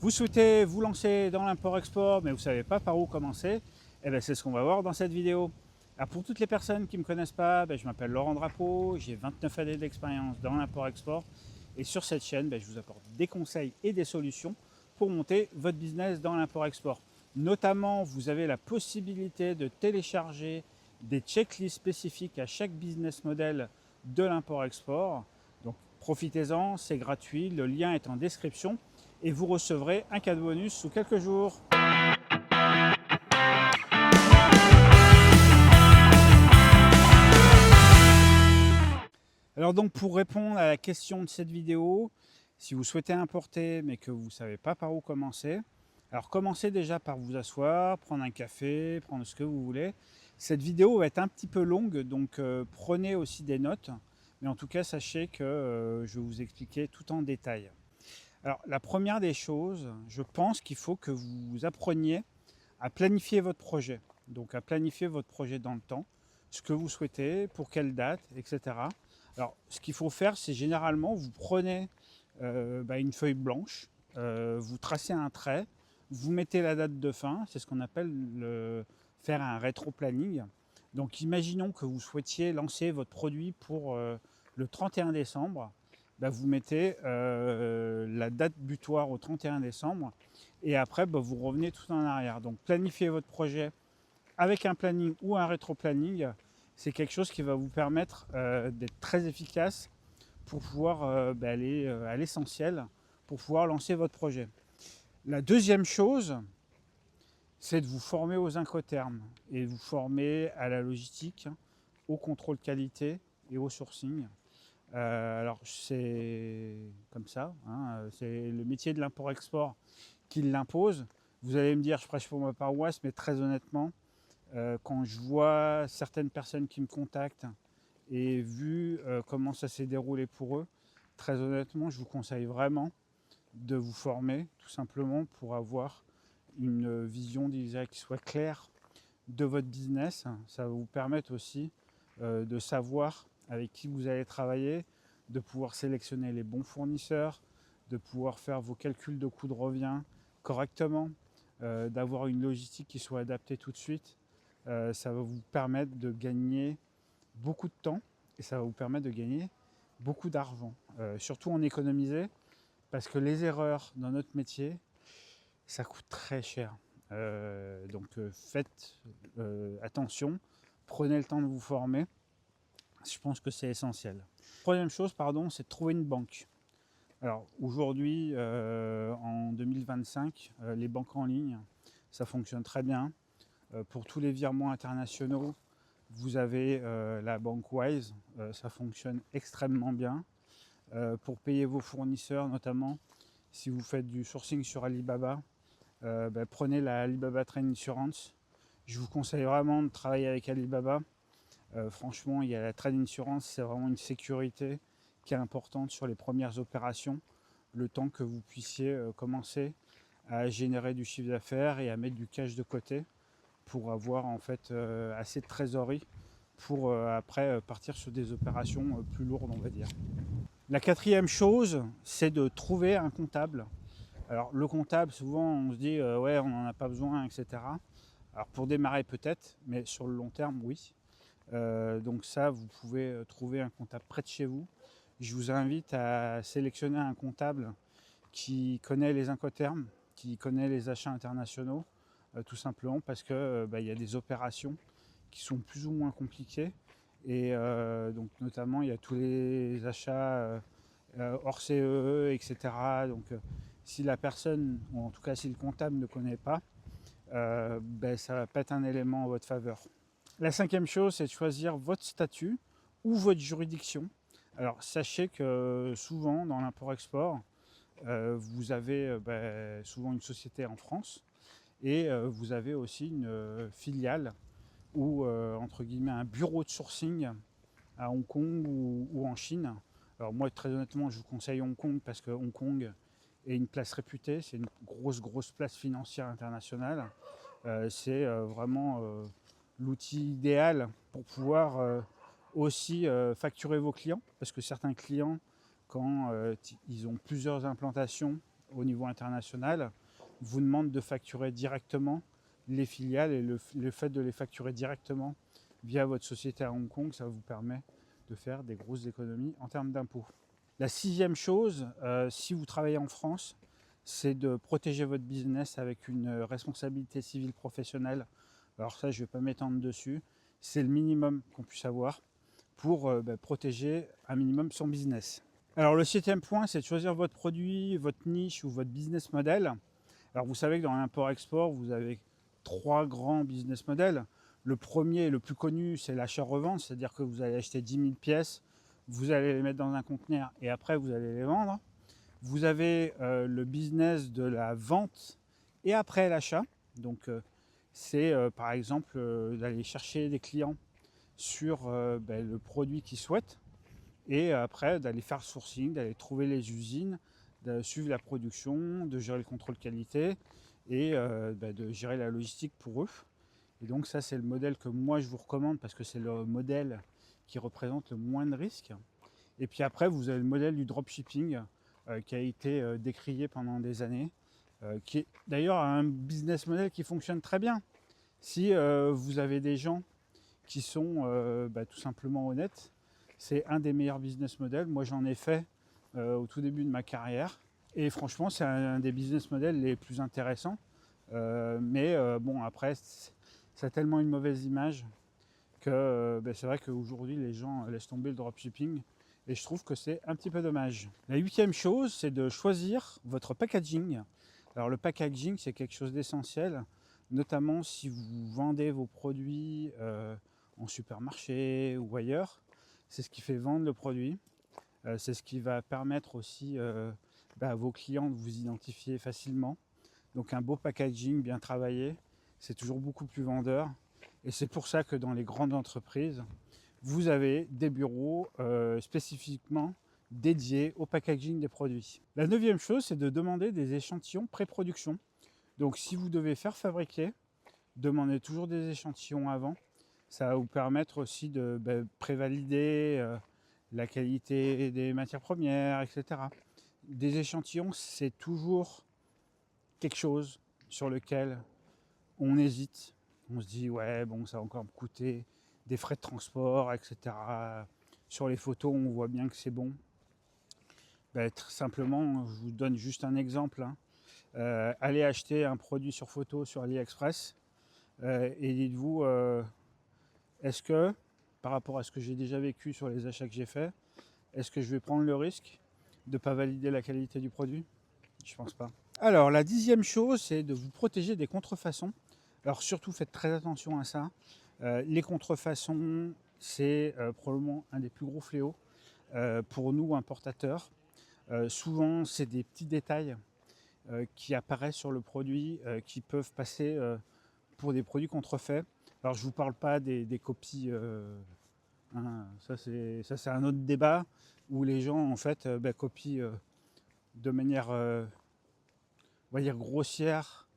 Vous souhaitez vous lancer dans l'import-export, mais vous ne savez pas par où commencer? Eh bien, c'est ce qu'on va voir dans cette vidéo. Alors, pour toutes les personnes qui ne me connaissent pas, je m'appelle Laurent Drapeau, j'ai 29 années d'expérience dans l'import-export. Et sur cette chaîne, je vous apporte des conseils et des solutions pour monter votre business dans l'import-export. Notamment, vous avez la possibilité de télécharger des checklists spécifiques à chaque business model de l'import-export. Donc, profitez-en, c'est gratuit, le lien est en description et vous recevrez un cadeau bonus sous quelques jours. Alors donc pour répondre à la question de cette vidéo, si vous souhaitez importer mais que vous ne savez pas par où commencer, alors commencez déjà par vous asseoir, prendre un café, prendre ce que vous voulez. Cette vidéo va être un petit peu longue, donc prenez aussi des notes. Mais en tout cas, sachez que je vais vous expliquer tout en détail. Alors la première des choses, je pense qu'il faut que vous appreniez à planifier votre projet. Donc à planifier votre projet dans le temps, ce que vous souhaitez, pour quelle date, etc. Alors ce qu'il faut faire, c'est généralement, vous prenez une feuille blanche, vous tracez un trait, vous mettez la date de fin, c'est ce qu'on appelle faire un rétro-planning. Donc imaginons que vous souhaitiez lancer votre produit pour le 31 décembre, vous mettez la date butoir au 31 décembre et après vous revenez tout en arrière. Donc planifier votre projet avec un planning ou un rétro-planning, c'est quelque chose qui va vous permettre d'être très efficace pour pouvoir aller à l'essentiel, pour pouvoir lancer votre projet. La deuxième chose, c'est de vous former aux incoterms et vous former à la logistique, au contrôle qualité et au sourcing. Alors c'est comme ça, hein, c'est le métier de l'import-export qui l'impose. Vous allez me dire, je prêche pour ma paroisse, mais très honnêtement, quand je vois certaines personnes qui me contactent et vu comment ça s'est déroulé pour eux, très honnêtement, je vous conseille vraiment de vous former, tout simplement pour avoir une vision qui soit claire de votre business. Ça va vous permettre aussi de savoir avec qui vous allez travailler, de pouvoir sélectionner les bons fournisseurs, de pouvoir faire vos calculs de coûts de revient correctement, d'avoir une logistique qui soit adaptée tout de suite. Ça va vous permettre de gagner beaucoup de temps et ça va vous permettre de gagner beaucoup d'argent. Surtout en économiser, parce que les erreurs dans notre métier, ça coûte très cher. Donc faites attention, prenez le temps de vous former. Je pense que c'est essentiel. Troisième chose, c'est de trouver une banque. Alors aujourd'hui, en 2025, les banques en ligne, ça fonctionne très bien. Pour tous les virements internationaux, vous avez la banque Wise, ça fonctionne extrêmement bien. Pour payer vos fournisseurs, notamment si vous faites du sourcing sur Alibaba, prenez la Alibaba Trade Insurance. Je vous conseille vraiment de travailler avec Alibaba. Franchement, il y a la Trade Insurance, c'est vraiment une sécurité qui est importante sur les premières opérations, le temps que vous puissiez commencer à générer du chiffre d'affaires et à mettre du cash de côté pour avoir en fait assez de trésorerie pour après partir sur des opérations plus lourdes, on va dire. La quatrième chose, c'est de trouver un comptable. Alors le comptable, souvent on se dit ouais, on n'en a pas besoin, etc. Alors pour démarrer peut-être, mais sur le long terme, oui. Donc ça, vous pouvez trouver un comptable près de chez vous. Je vous invite à sélectionner un comptable qui connaît les incoterms, qui connaît les achats internationaux, tout simplement parce que y a des opérations qui sont plus ou moins compliquées. Et donc notamment, il y a tous les achats hors CEE, etc. Donc si la personne, ou en tout cas si le comptable ne connaît pas, ça va pas être un élément en votre faveur. La cinquième chose, c'est de choisir votre statut ou votre juridiction. Alors sachez que souvent dans l'import-export, vous avez souvent une société en France et vous avez aussi une filiale ou entre guillemets un bureau de sourcing à Hong Kong ou en Chine. Alors moi très honnêtement je vous conseille Hong Kong parce que Hong Kong est une place réputée, c'est une grosse place financière internationale. C'est vraiment l'outil idéal pour pouvoir aussi facturer vos clients parce que certains clients quand ils ont plusieurs implantations au niveau international vous demande de facturer directement les filiales et le fait de les facturer directement via votre société à Hong Kong, ça vous permet de faire des grosses économies en termes d'impôts. La sixième chose, si vous travaillez en France, c'est de protéger votre business avec une responsabilité civile professionnelle. Alors ça, je ne vais pas m'étendre dessus. C'est le minimum qu'on puisse avoir pour protéger un minimum son business. Alors le septième point, c'est de choisir votre produit, votre niche ou votre business model. Alors vous savez que dans l'import-export, vous avez 3 grands business models. Le premier, le plus connu, c'est l'achat-revente, c'est-à-dire que vous allez acheter 10 000 pièces, vous allez les mettre dans un conteneur et après vous allez les vendre. Vous avez le business de la vente et après l'achat. Donc c'est par exemple d'aller chercher des clients sur le produit qu'ils souhaitent et après d'aller faire le sourcing, d'aller trouver les usines, de suivre la production, de gérer le contrôle qualité et de gérer la logistique pour eux. Et donc ça c'est le modèle que moi je vous recommande parce que c'est le modèle qui représente le moins de risques. Et puis après vous avez le modèle du dropshipping qui a été décrié pendant des années, qui est d'ailleurs un business model qui fonctionne très bien. Si vous avez des gens qui sont tout simplement honnêtes, c'est un des meilleurs business models. Moi j'en ai fait au tout début de ma carrière et franchement c'est un des business models les plus intéressants. Mais bon après ça a tellement une mauvaise image que c'est vrai qu'aujourd'hui les gens laissent tomber le dropshipping et je trouve que c'est un petit peu dommage. La huitième chose, c'est de choisir votre packaging. Alors le packaging, c'est quelque chose d'essentiel, notamment si vous vendez vos produits en supermarché ou ailleurs. C'est ce qui fait vendre le produit. C'est ce qui va permettre aussi à vos clients de vous identifier facilement. Donc un beau packaging bien travaillé, c'est toujours beaucoup plus vendeur. Et c'est pour ça que dans les grandes entreprises, vous avez des bureaux spécifiquement dédiés au packaging des produits. La neuvième chose, c'est de demander des échantillons pré-production. Donc si vous devez faire fabriquer, demandez toujours des échantillons avant. Ça va vous permettre aussi de prévalider la qualité des matières premières, etc. Des échantillons, c'est toujours quelque chose sur lequel on hésite. On se dit, ouais, bon, ça va encore me coûter des frais de transport, etc. Sur les photos, on voit bien que c'est bon. Très simplement, je vous donne juste un exemple. Allez acheter un produit sur photo sur AliExpress et dites-vous, est-ce que, par rapport à ce que j'ai déjà vécu sur les achats que j'ai faits, est-ce que je vais prendre le risque de ne pas valider la qualité du produit? Je pense pas. Alors, la dixième chose, c'est de vous protéger des contrefaçons. Alors, surtout, faites très attention à ça. Les contrefaçons, c'est probablement un des plus gros fléaux pour nous, importateurs. Souvent, c'est des petits détails qui apparaissent sur le produit qui peuvent passer pour des produits contrefaits. Alors, je ne vous parle pas des copies. Ça, c'est un autre débat où les gens, en fait, copient de manière, on va dire, grossière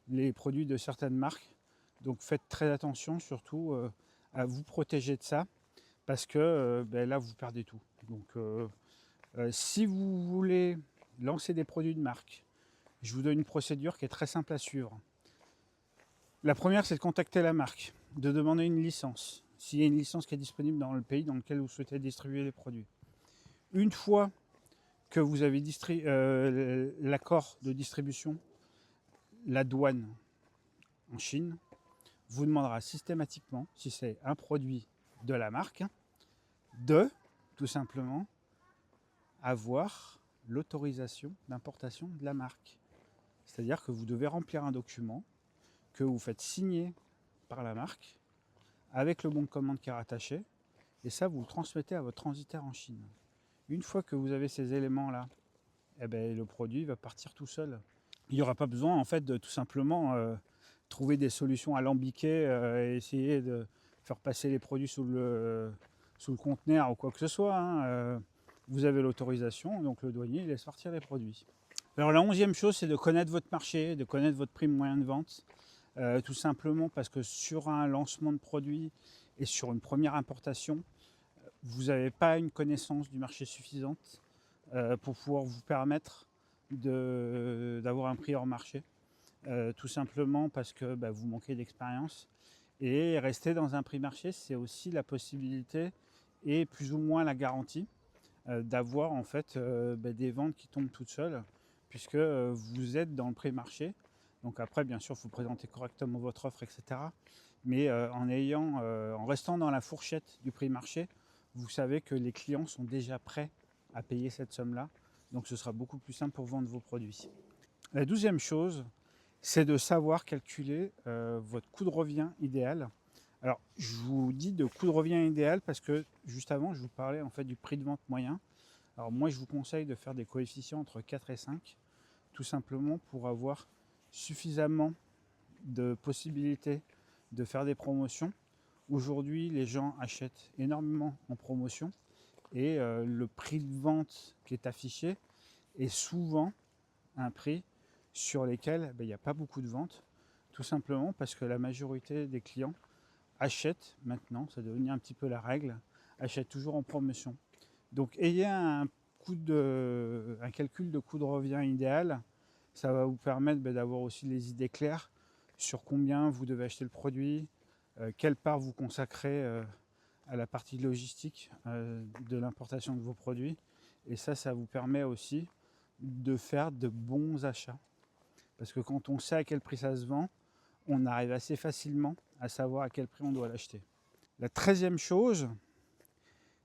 les produits de certaines marques. Donc faites très attention surtout à vous protéger de ça parce que là vous perdez tout. Donc si vous voulez lancer des produits de marque, je vous donne une procédure qui est très simple à suivre. La première, c'est de contacter la marque, de demander une licence, s'il y a une licence qui est disponible dans le pays dans lequel vous souhaitez distribuer les produits. Une fois que vous avez l'accord de distribution, la douane en Chine vous demandera systématiquement, si c'est un produit de la marque, de tout simplement avoir l'autorisation d'importation de la marque. C'est-à-dire que vous devez remplir un document que vous faites signer par la marque avec le bon de commande qui est rattaché et ça vous le transmettez à votre transitaire en Chine. Une fois que vous avez ces éléments-là, le produit va partir tout seul. Il n'y aura pas besoin en fait de tout simplement trouver des solutions alambiquées et essayer de faire passer les produits sous le conteneur ou quoi que ce soit. Vous avez l'autorisation, donc le douanier laisse partir les produits. Alors la 11e chose, c'est de connaître votre marché, de connaître votre prix moyen de vente. Tout simplement parce que sur un lancement de produit et sur une première importation, vous n'avez pas une connaissance du marché suffisante pour pouvoir vous permettre d'avoir un prix hors marché, tout simplement parce que vous manquez d'expérience. Et rester dans un prix marché, c'est aussi la possibilité et plus ou moins la garantie d'avoir en fait des ventes qui tombent toutes seules, puisque vous êtes dans le prix marché. Donc après, bien sûr, il faut présenter correctement votre offre, etc. Mais en restant dans la fourchette du prix marché, vous savez que les clients sont déjà prêts à payer cette somme-là. Donc ce sera beaucoup plus simple pour vendre vos produits. La 12e chose, c'est de savoir calculer votre coût de revient idéal. Alors, je vous dis de coût de revient idéal parce que juste avant, je vous parlais en fait du prix de vente moyen. Alors moi, je vous conseille de faire des coefficients entre 4 et 5, tout simplement pour avoir suffisamment de possibilités de faire des promotions. Aujourd'hui, les gens achètent énormément en promotion et le prix de vente qui est affiché est souvent un prix sur lesquels il n'y a pas beaucoup de ventes, tout simplement parce que la majorité des clients achètent maintenant, ça devient un petit peu la règle, achètent toujours en promotion. Donc ayez un calcul de coût de revient idéal, ça va vous permettre d'avoir aussi les idées claires sur combien vous devez acheter le produit, quelle part vous consacrez à la partie logistique de l'importation de vos produits. Et ça vous permet aussi de faire de bons achats. Parce que quand on sait à quel prix ça se vend, on arrive assez facilement à savoir à quel prix on doit l'acheter. La 13e chose,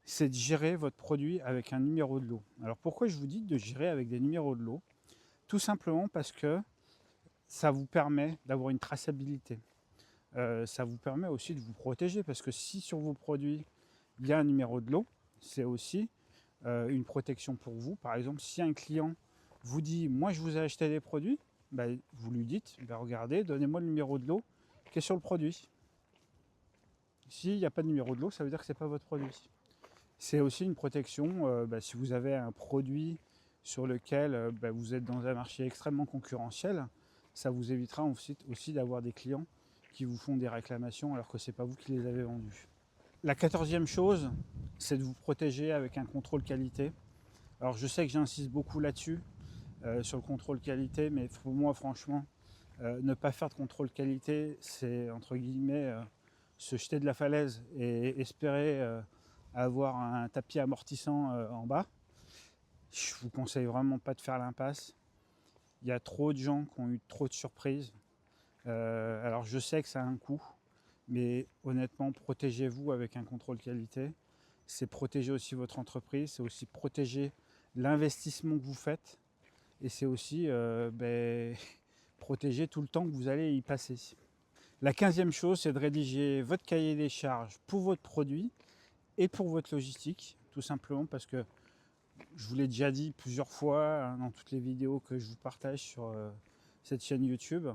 c'est de gérer votre produit avec un numéro de lot. Alors pourquoi je vous dis de gérer avec des numéros de lot? Tout simplement parce que ça vous permet d'avoir une traçabilité. Ça vous permet aussi de vous protéger parce que si sur vos produits il y a un numéro de lot, c'est aussi une protection pour vous. Par exemple, si un client vous dit « moi je vous ai acheté des produits », vous lui dites « regardez, donnez-moi le numéro de lot qui est sur le produit ». S'il n'y a pas de numéro de lot, ça veut dire que ce n'est pas votre produit. C'est aussi une protection si vous avez un produit sur lequel vous êtes dans un marché extrêmement concurrentiel, ça vous évitera aussi d'avoir des clients qui vous font des réclamations alors que ce n'est pas vous qui les avez vendus. La 14e chose, c'est de vous protéger avec un contrôle qualité. Alors je sais que j'insiste beaucoup là-dessus, sur le contrôle qualité, mais pour moi franchement, ne pas faire de contrôle qualité, c'est entre guillemets se jeter de la falaise et espérer avoir un tapis amortissant en bas. Je vous conseille vraiment pas de faire l'impasse. Il y a trop de gens qui ont eu trop de surprises. Alors je sais que ça a un coût, mais honnêtement, protégez-vous avec un contrôle qualité. C'est protéger aussi votre entreprise, c'est aussi protéger l'investissement que vous faites et c'est aussi protéger tout le temps que vous allez y passer. La 15e chose, c'est de rédiger votre cahier des charges pour votre produit et pour votre logistique, tout simplement parce que je vous l'ai déjà dit plusieurs fois dans toutes les vidéos que je vous partage sur cette chaîne YouTube.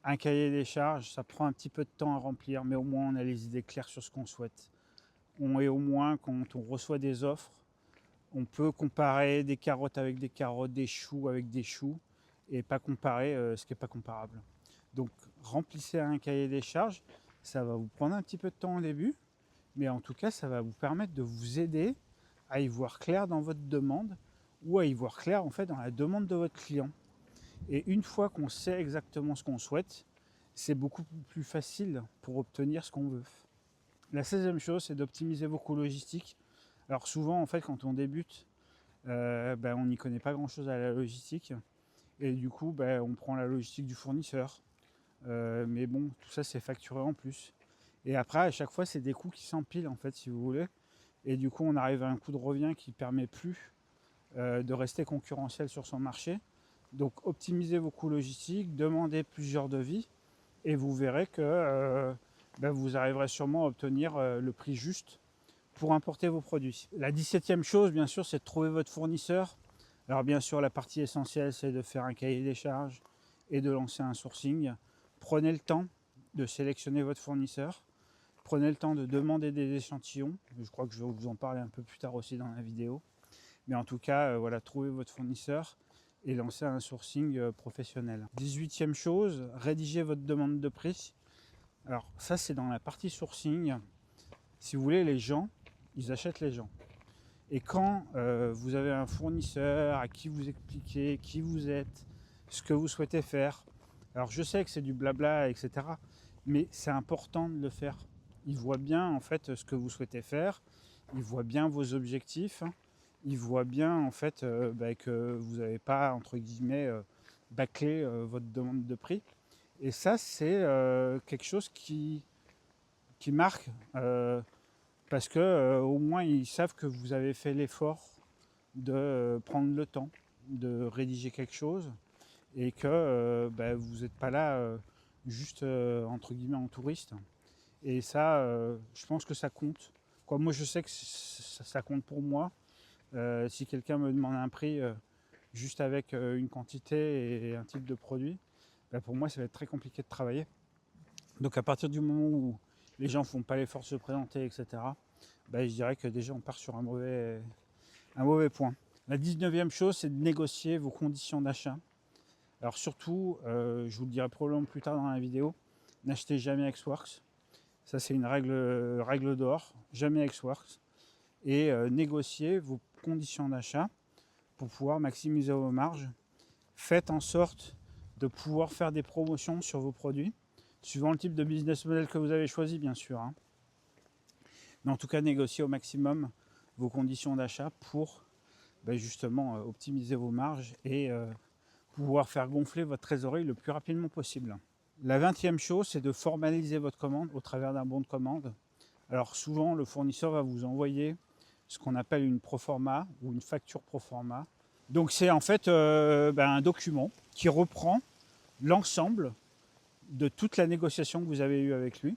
Un cahier des charges, ça prend un petit peu de temps à remplir, mais au moins on a les idées claires sur ce qu'on souhaite. Et au moins, quand on reçoit des offres, on peut comparer des carottes avec des carottes, des choux avec des choux, et pas comparer ce qui n'est pas comparable. Donc remplissez un cahier des charges, ça va vous prendre un petit peu de temps au début, mais en tout cas ça va vous permettre de vous aider à y voir clair dans votre demande ou à y voir clair en fait dans la demande de votre client. Et une fois qu'on sait exactement ce qu'on souhaite, c'est beaucoup plus facile pour obtenir ce qu'on veut. La 16e chose, c'est d'optimiser vos coûts logistiques. Alors souvent, en fait, quand on débute, on n'y connaît pas grand-chose à la logistique. Et du coup, on prend la logistique du fournisseur. Mais bon, tout ça, c'est facturé en plus. Et après, à chaque fois, c'est des coûts qui s'empilent, en fait, si vous voulez. Et du coup, on arrive à un coût de revient qui ne permet plus de rester concurrentiel sur son marché. Donc, optimisez vos coûts logistiques, demandez plusieurs devis, et vous verrez que vous arriverez sûrement à obtenir le prix juste pour importer vos produits. La 17e chose, bien sûr, c'est de trouver votre fournisseur. Alors bien sûr, la partie essentielle, c'est de faire un cahier des charges et de lancer un sourcing. Prenez le temps de sélectionner votre fournisseur. Prenez le temps de demander des échantillons. Je crois que je vais vous en parler un peu plus tard aussi dans la vidéo. Mais en tout cas, trouvez votre fournisseur et lancez un sourcing professionnel. 18e chose, rédigez votre demande de prix. Alors ça, c'est dans la partie sourcing. Si vous voulez, les gens, ils achètent les gens. Et quand vous avez un fournisseur à qui vous expliquez qui vous êtes, ce que vous souhaitez faire, alors je sais que c'est du blabla, etc. Mais c'est important de le faire. Il voit bien en fait ce que vous souhaitez faire, il voit bien vos objectifs, il voit bien en fait que vous n'avez pas entre guillemets bâclé votre demande de prix. Et ça c'est quelque chose qui marque parce que au moins ils savent que vous avez fait l'effort de prendre le temps de rédiger quelque chose et que vous n'êtes pas là juste entre guillemets en touriste. Et ça, je pense que ça compte. Quoi, moi, je sais que ça compte pour moi. Si quelqu'un me demande un prix juste avec une quantité et un type de produit, pour moi, ça va être très compliqué de travailler. Donc, à partir du moment où les gens ne font pas l'effort de se présenter, etc., je dirais que déjà, on part sur un mauvais point. La 19e chose, c'est de négocier vos conditions d'achat. Alors surtout, je vous le dirai probablement plus tard dans la vidéo, n'achetez jamais Xworks. Ça, c'est une règle d'or, jamais Xworks. Et négociez vos conditions d'achat pour pouvoir maximiser vos marges. Faites en sorte de pouvoir faire des promotions sur vos produits, suivant le type de business model que vous avez choisi, bien sûr. Hein. Mais en tout cas, négociez au maximum vos conditions d'achat pour justement optimiser vos marges et pouvoir faire gonfler votre trésorerie le plus rapidement possible. La 20e chose, c'est de formaliser votre commande au travers d'un bon de commande. Alors souvent, le fournisseur va vous envoyer ce qu'on appelle une proforma ou une facture proforma. Donc c'est en fait un document qui reprend l'ensemble de toute la négociation que vous avez eue avec lui.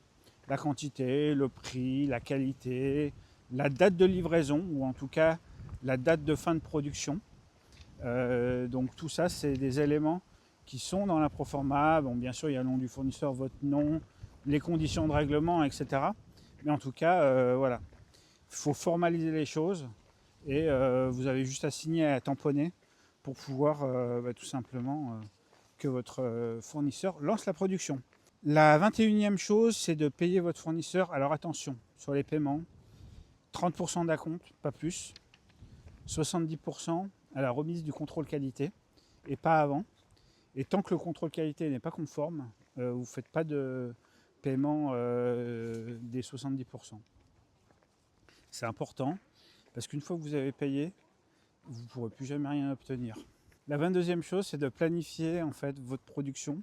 La quantité, le prix, la qualité, la date de livraison ou en tout cas la date de fin de production. Donc tout ça, c'est des éléments qui sont dans la proforma. Bon, bien sûr, il y a le nom du fournisseur, votre nom, les conditions de règlement, etc. Mais en tout cas, voilà, il faut formaliser les choses et vous avez juste à signer, à tamponner pour pouvoir tout simplement que votre fournisseur lance la production. La 21e chose, c'est de payer votre fournisseur. Alors attention, sur les paiements, 30% d'acompte, pas plus. 70% à la remise du contrôle qualité et pas avant. Et tant que le contrôle qualité n'est pas conforme, vous ne faites pas de paiement des 70%. C'est important parce qu'une fois que vous avez payé, vous ne pourrez plus jamais rien obtenir. La 22e chose, c'est de planifier en fait votre production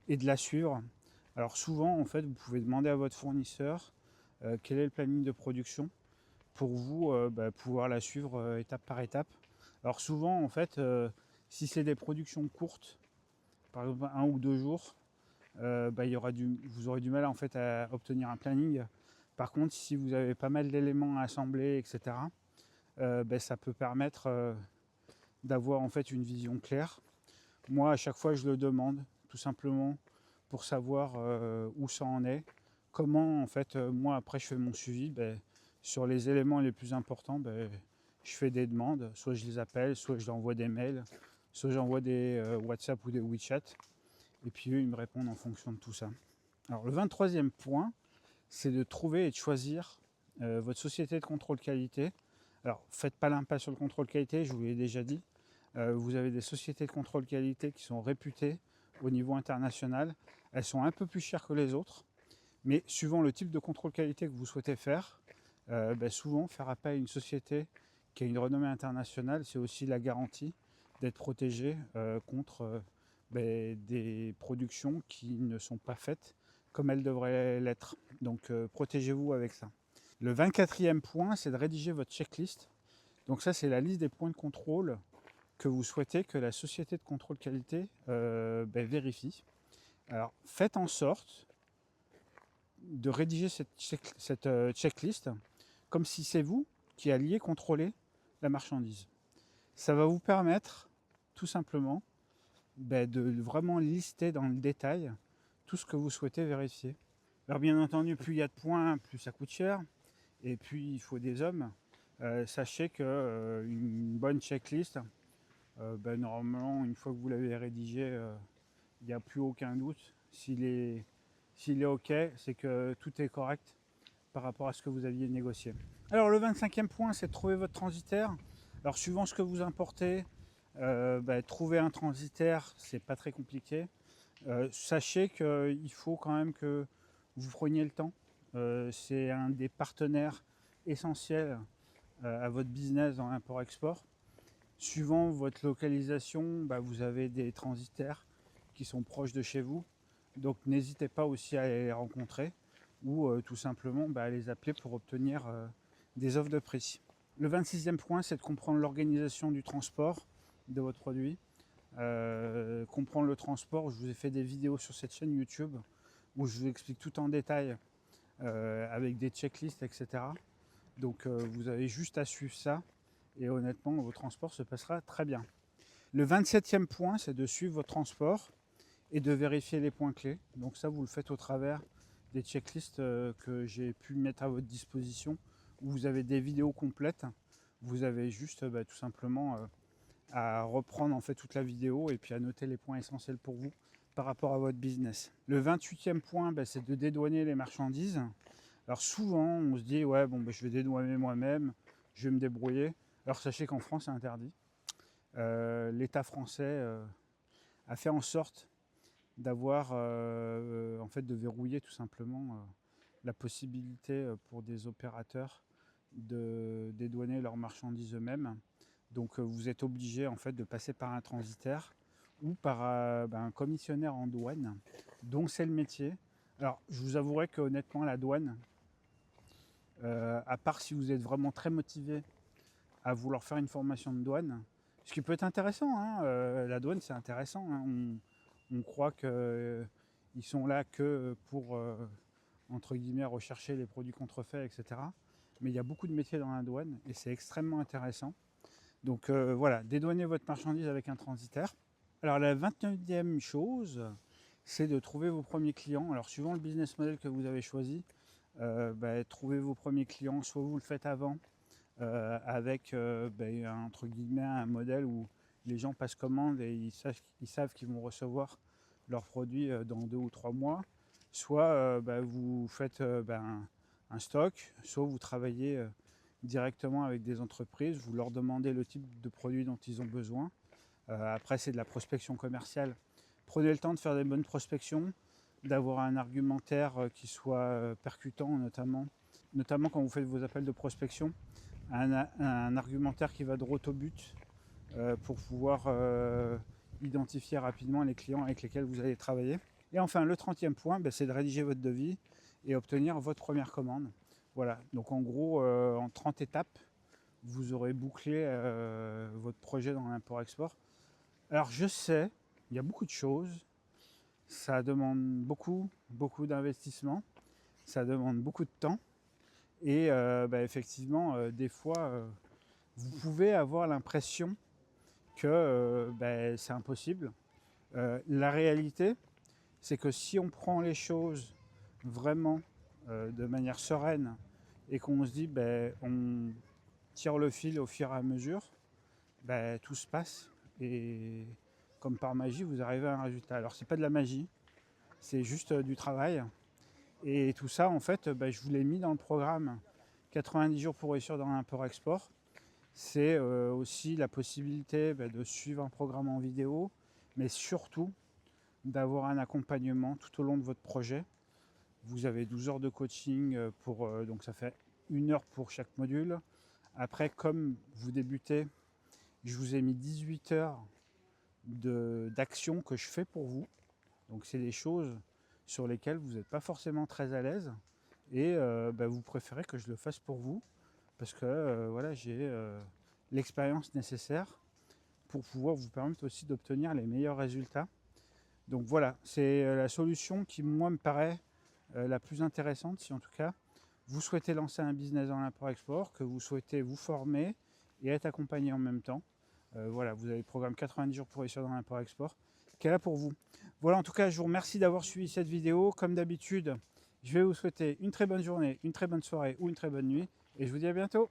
et de la suivre. Alors souvent, en fait, vous pouvez demander à votre fournisseur quel est le planning de production pour vous pouvoir la suivre étape par étape. Alors souvent, en fait, si c'est des productions courtes, par exemple 1 ou 2 jours, vous aurez du mal en fait à obtenir un planning. Par contre, si vous avez pas mal d'éléments à assembler, etc., ça peut permettre d'avoir en fait une vision claire. Moi, à chaque fois, je le demande, tout simplement, pour savoir où ça en est. Comment, en fait, moi, après, je fais mon suivi. Sur les éléments les plus importants, je fais des demandes. Soit je les appelle, soit je leur envoie des mails, soit j'envoie des WhatsApp ou des WeChat. Et puis eux, ils me répondent en fonction de tout ça. Alors, le 23e point, c'est de trouver et de choisir votre société de contrôle qualité. Alors, faites pas l'impasse sur le contrôle qualité, je vous l'ai déjà dit. Vous avez des sociétés de contrôle qualité qui sont réputées au niveau international. Elles sont un peu plus chères que les autres, mais suivant le type de contrôle qualité que vous souhaitez faire, souvent faire appel à une société qui a une renommée internationale, c'est aussi la garantie d'être protégé contre des productions qui ne sont pas faites comme elles devraient l'être. Donc protégez-vous avec ça. Le 24e point, c'est de rédiger votre checklist. Donc ça, c'est la liste des points de contrôle que vous souhaitez que la société de contrôle qualité vérifie. Alors faites en sorte de rédiger cette checklist comme si c'est vous qui alliez contrôler la marchandise. Ça va vous permettre tout simplement de vraiment lister dans le détail tout ce que vous souhaitez vérifier. Alors bien entendu, plus il y a de points, plus ça coûte cher. Et puis il faut des hommes. Sachez qu'une bonne checklist, normalement, une fois que vous l'avez rédigé, il n'y a plus aucun doute. S'il est OK, c'est que tout est correct. par rapport à ce que vous aviez négocié. Alors le 25e point, c'est de trouver votre transitaire. Alors suivant ce que vous importez, trouver un transitaire, c'est pas très compliqué. Sachez qu'il faut quand même que vous preniez le temps. C'est un des partenaires essentiels à votre business dans l'import-export. Suivant votre localisation, vous avez des transitaires qui sont proches de chez vous. Donc n'hésitez pas aussi à les rencontrer ou tout simplement à les appeler pour obtenir des offres de prix. Le 26e point, c'est de comprendre l'organisation du transport de votre produit. Comprendre le transport, je vous ai fait des vidéos sur cette chaîne YouTube où je vous explique tout en détail avec des checklists, etc. Donc vous avez juste à suivre ça et honnêtement, vos transports se passera très bien. Le 27e point, c'est de suivre votre transport et de vérifier les points clés. Donc ça, vous le faites au travers des checklists que j'ai pu mettre à votre disposition, où vous avez des vidéos complètes. Vous avez juste tout simplement à reprendre en fait toute la vidéo et puis à noter les points essentiels pour vous par rapport à votre business. Le 28e point, c'est de dédouaner les marchandises. Alors souvent, on se dit, ouais, je vais dédouaner moi-même, je vais me débrouiller. Alors sachez qu'en France, c'est interdit. L'État français a fait en sorte d'avoir, de verrouiller tout simplement la possibilité pour des opérateurs de dédouaner leurs marchandises eux-mêmes. Donc vous êtes obligé en fait de passer par un transitaire ou par un commissionnaire en douane, dont c'est le métier. Alors je vous avouerai que honnêtement la douane, à part si vous êtes vraiment très motivé à vouloir faire une formation de douane, ce qui peut être intéressant, la douane c'est intéressant, on croit qu'ils sont là que pour entre guillemets rechercher les produits contrefaits, etc. Mais il y a beaucoup de métiers dans la douane et c'est extrêmement intéressant. Donc voilà, dédouanez votre marchandise avec un transitaire. Alors la 29e chose, c'est de trouver vos premiers clients. Alors suivant le business model que vous avez choisi, trouvez vos premiers clients, soit vous le faites avant, avec entre guillemets un modèle où les gens passent commande et ils savent qu'ils vont recevoir leurs produits dans 2 ou 3 mois, soit vous faites un stock, soit vous travaillez directement avec des entreprises, vous leur demandez le type de produit dont ils ont besoin. Après c'est de la prospection commerciale. Prenez le temps de faire des bonnes prospections, d'avoir un argumentaire qui soit percutant notamment quand vous faites vos appels de prospection, un argumentaire qui va droit au but pour pouvoir identifier rapidement les clients avec lesquels vous allez travailler. Et enfin, le 30e point, c'est de rédiger votre devis et obtenir votre première commande. Voilà, donc en gros, en 30 étapes, vous aurez bouclé votre projet dans l'import-export. Alors je sais, il y a beaucoup de choses, ça demande beaucoup d'investissement, ça demande beaucoup de temps. Et effectivement, des fois, vous pouvez avoir l'impression que c'est impossible. La réalité, c'est que si on prend les choses vraiment de manière sereine et qu'on se dit on tire le fil au fur et à mesure, tout se passe et comme par magie, vous arrivez à un résultat. Alors c'est pas de la magie, c'est juste du travail. Et tout ça, en fait, je vous l'ai mis dans le programme 90 jours pour réussir dans l'import-export. C'est aussi la possibilité de suivre un programme en vidéo, mais surtout d'avoir un accompagnement tout au long de votre projet. Vous avez 12 heures de coaching, donc ça fait 1 heure pour chaque module. Après, comme vous débutez, je vous ai mis 18 heures d'action que je fais pour vous. Donc c'est des choses sur lesquelles vous n'êtes pas forcément très à l'aise et vous préférez que je le fasse pour vous parce que j'ai l'expérience nécessaire pour pouvoir vous permettre aussi d'obtenir les meilleurs résultats. Donc voilà, c'est la solution qui moi me paraît la plus intéressante si en tout cas vous souhaitez lancer un business dans l'import-export, que vous souhaitez vous former et être accompagné en même temps. Vous avez le programme 90 jours pour réussir dans l'import-export qui est là pour vous. Voilà, en tout cas, je vous remercie d'avoir suivi cette vidéo. Comme d'habitude, je vais vous souhaiter une très bonne journée, une très bonne soirée ou une très bonne nuit. Et je vous dis à bientôt.